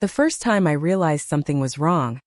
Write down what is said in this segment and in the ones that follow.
The first time I realized something was wrong,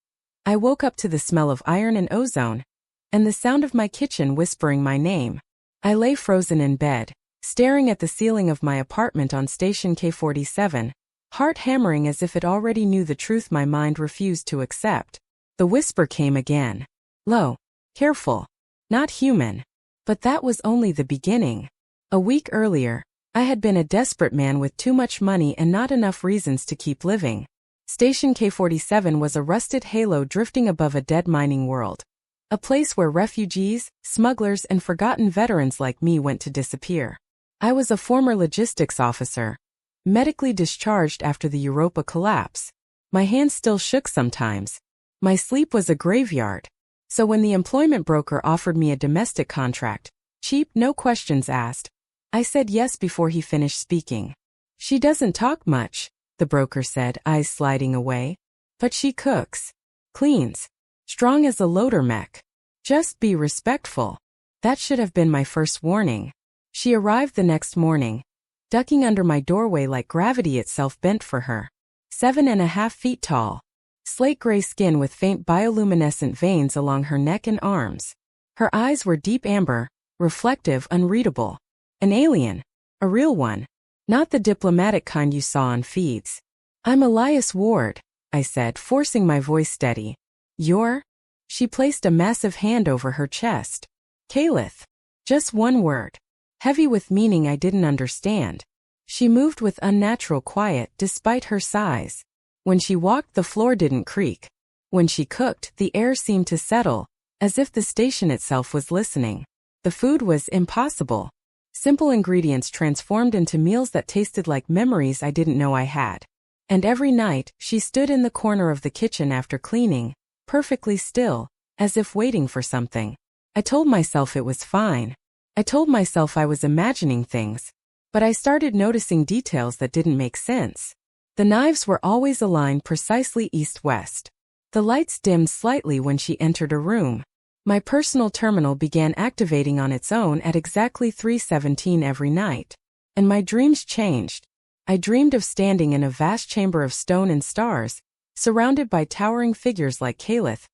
I woke up to the smell of iron and ozone, and the sound of my kitchen whispering my name. I lay frozen in bed, staring at the ceiling of my apartment on station K47, heart hammering as if it already knew the truth my mind refused to accept. The whisper came again. Low, careful, not human. But that was only the beginning. A week earlier, I had been a desperate man with too much money and not enough reasons to keep living. Station K47 was a rusted halo drifting above a dead mining world. A place where refugees, smugglers, and forgotten veterans like me went to disappear. I was a former logistics officer, medically discharged after the Europa collapse. My hands still shook sometimes. My sleep was a graveyard. So when the employment broker offered me a domestic contract, cheap, no questions asked, I said yes before he finished speaking. She doesn't talk much, the broker said, eyes sliding away. But she cooks, cleans, strong as a loader mech. Just be respectful. That should have been my first warning. She arrived the next morning, ducking under my doorway like gravity itself bent for her. 7.5 feet tall. Slate gray skin with faint bioluminescent veins along her neck and arms. Her eyes were deep amber, reflective, unreadable. An alien. A real one. Not the diplomatic kind you saw on feeds. I'm Elias Ward, I said, forcing my voice steady. You're? She placed a massive hand over her chest. Caliph. Just one word. Heavy with meaning I didn't understand. She moved with unnatural quiet despite her size. When she walked, the floor didn't creak. When she cooked, the air seemed to settle, as if the station itself was listening. The food was impossible. Simple ingredients transformed into meals that tasted like memories I didn't know I had. And every night, she stood in the corner of the kitchen after cleaning, perfectly still, as if waiting for something. I told myself it was fine. I told myself I was imagining things. But I started noticing details that didn't make sense. The knives were always aligned precisely east-west. The lights dimmed slightly when she entered a room. My personal terminal began activating on its own at exactly 3:17 every night. And my dreams changed. I dreamed of standing in a vast chamber of stone and stars, surrounded by towering figures like Caliph,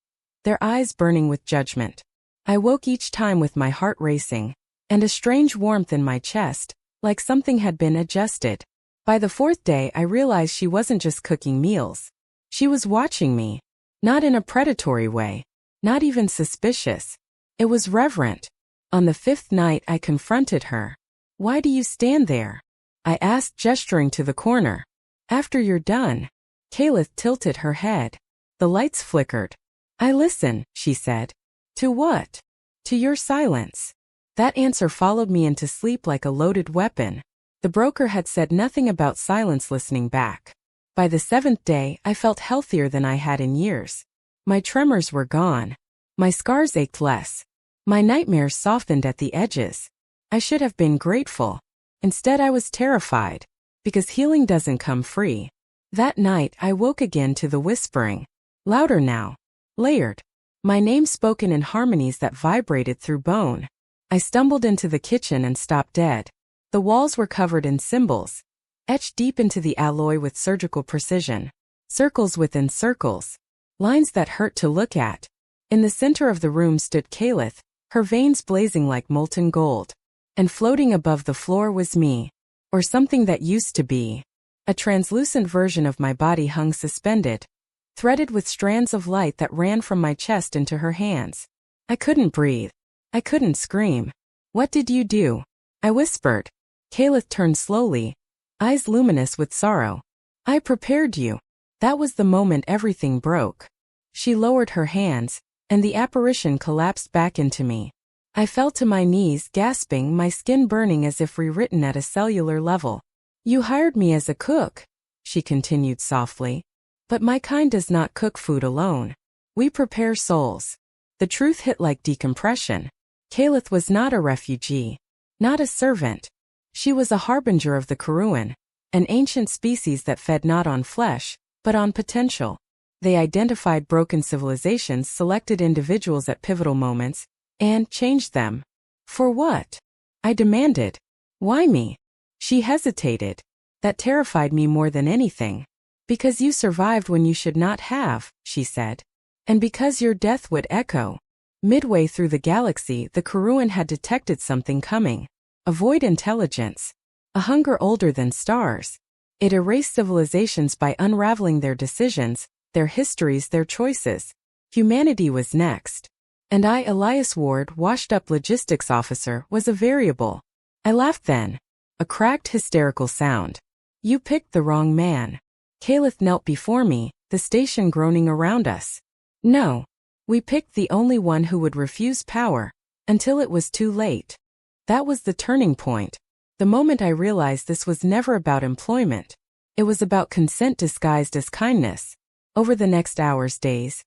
their eyes burning with judgment. I woke each time with my heart racing, and a strange warmth in my chest, like something had been adjusted. By the fourth day, I realized she wasn't just cooking meals. She was watching me. Not in a predatory way. Not even suspicious. It was reverent. On the fifth night, I confronted her. Why do you stand there? I asked, gesturing to the corner. After you're done. Caliph tilted her head. The lights flickered. I listen, she said. To what? To your silence. That answer followed me into sleep like a loaded weapon. The broker had said nothing about silence listening back. By the seventh day, I felt healthier than I had in years. My tremors were gone. My scars ached less. My nightmares softened at the edges. I should have been grateful. Instead, I was terrified. Because healing doesn't come free. That night, I woke again to the whispering. Louder now. Layered. My name spoken in harmonies that vibrated through bone. I stumbled into the kitchen and stopped dead. The walls were covered in symbols, etched deep into the alloy with surgical precision. Circles within circles. Lines that hurt to look at. In the center of the room stood Caliph, her veins blazing like molten gold. And floating above the floor was me. Or something that used to be. A translucent version of my body hung suspended, threaded with strands of light that ran from my chest into her hands. I couldn't breathe. I couldn't scream. What did you do? I whispered. Caliph turned slowly, eyes luminous with sorrow. I prepared you. That was the moment everything broke. She lowered her hands, and the apparition collapsed back into me. I fell to my knees, gasping, my skin burning as if rewritten at a cellular level. You hired me as a cook, she continued softly. But my kind does not cook food alone. We prepare souls. The truth hit like decompression. Caliph was not a refugee, not a servant. She was a harbinger of the Karuan, an ancient species that fed not on flesh, but on potential. They identified broken civilizations, selected individuals at pivotal moments, and changed them. For what? I demanded. Why me? She hesitated. That terrified me more than anything. Because you survived when you should not have, she said. And because your death would echo. Midway through the galaxy, the Karuan had detected something coming. A void intelligence. A hunger older than stars. It erased civilizations by unraveling their decisions, their histories, their choices. Humanity was next. And I, Elias Ward, washed-up logistics officer, was a variable. I laughed then. A cracked, hysterical sound. You picked the wrong man. Caleth knelt before me, the station groaning around us. No. We picked the only one who would refuse power, until it was too late. That was the turning point. The moment I realized this was never about employment. It was about consent disguised as kindness. Over the next hours, days.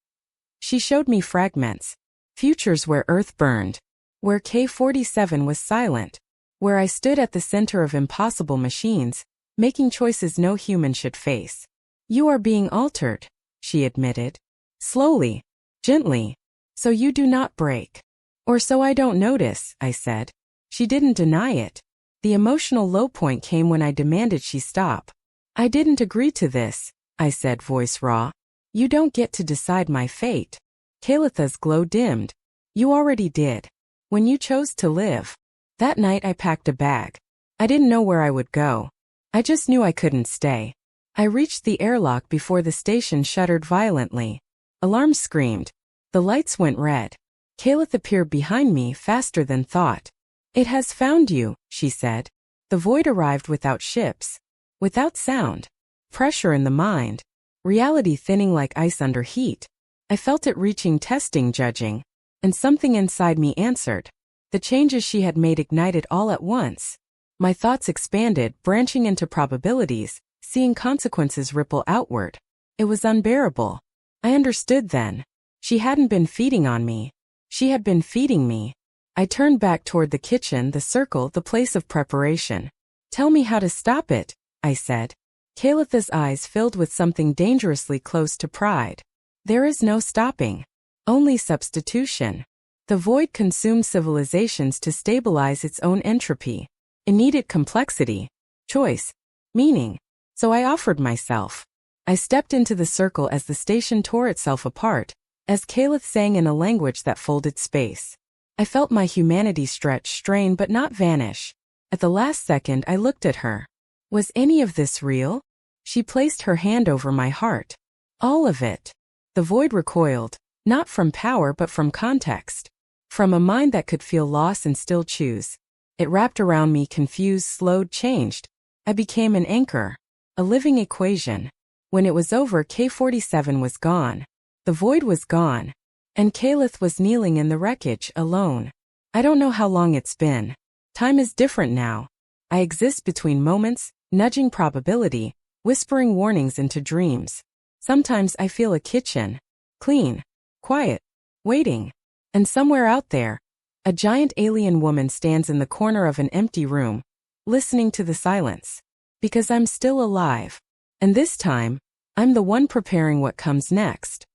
She showed me fragments. Futures where Earth burned. Where K-47 was silent. Where I stood at the center of impossible machines, making choices no human should face. You are being altered, she admitted. Slowly. Gently. So you do not break. Or so I don't notice, I said. She didn't deny it. The emotional low point came when I demanded she stop. I didn't agree to this, I said, voice raw. You don't get to decide my fate. Kalitha's glow dimmed. You already did. When you chose to live. That night I packed a bag. I didn't know where I would go. I just knew I couldn't stay. I reached the airlock before the station shuddered violently. Alarms screamed. The lights went red. Calith appeared behind me faster than thought. It has found you, she said. The void arrived without ships. Without sound. Pressure in the mind. Reality thinning like ice under heat. I felt it reaching testing, judging. And something inside me answered. The changes she had made ignited all at once. My thoughts expanded, branching into probabilities, seeing consequences ripple outward. It was unbearable. I understood then. She hadn't been feeding on me. She had been feeding me. I turned back toward the kitchen, the circle, the place of preparation. Tell me how to stop it, I said. Kalitha's eyes filled with something dangerously close to pride. There is no stopping. Only substitution. The void consumed civilizations to stabilize its own entropy. It needed complexity, choice, meaning. So I offered myself. I stepped into the circle as the station tore itself apart, as Calith sang in a language that folded space. I felt my humanity stretch, strain but not vanish. At the last second I looked at her. Was any of this real? She placed her hand over my heart. All of it. The void recoiled, not from power but from context. From a mind that could feel loss and still choose. It wrapped around me, confused, slowed, changed. I became an anchor. A living equation. When it was over, K-47 was gone. The void was gone. And Calith was kneeling in the wreckage, alone. I don't know how long it's been. Time is different now. I exist between moments, nudging probability, whispering warnings into dreams. Sometimes I feel a kitchen. Clean. Quiet. Waiting. And somewhere out there, a giant alien woman stands in the corner of an empty room, listening to the silence. Because I'm still alive. And this time, I'm the one preparing what comes next.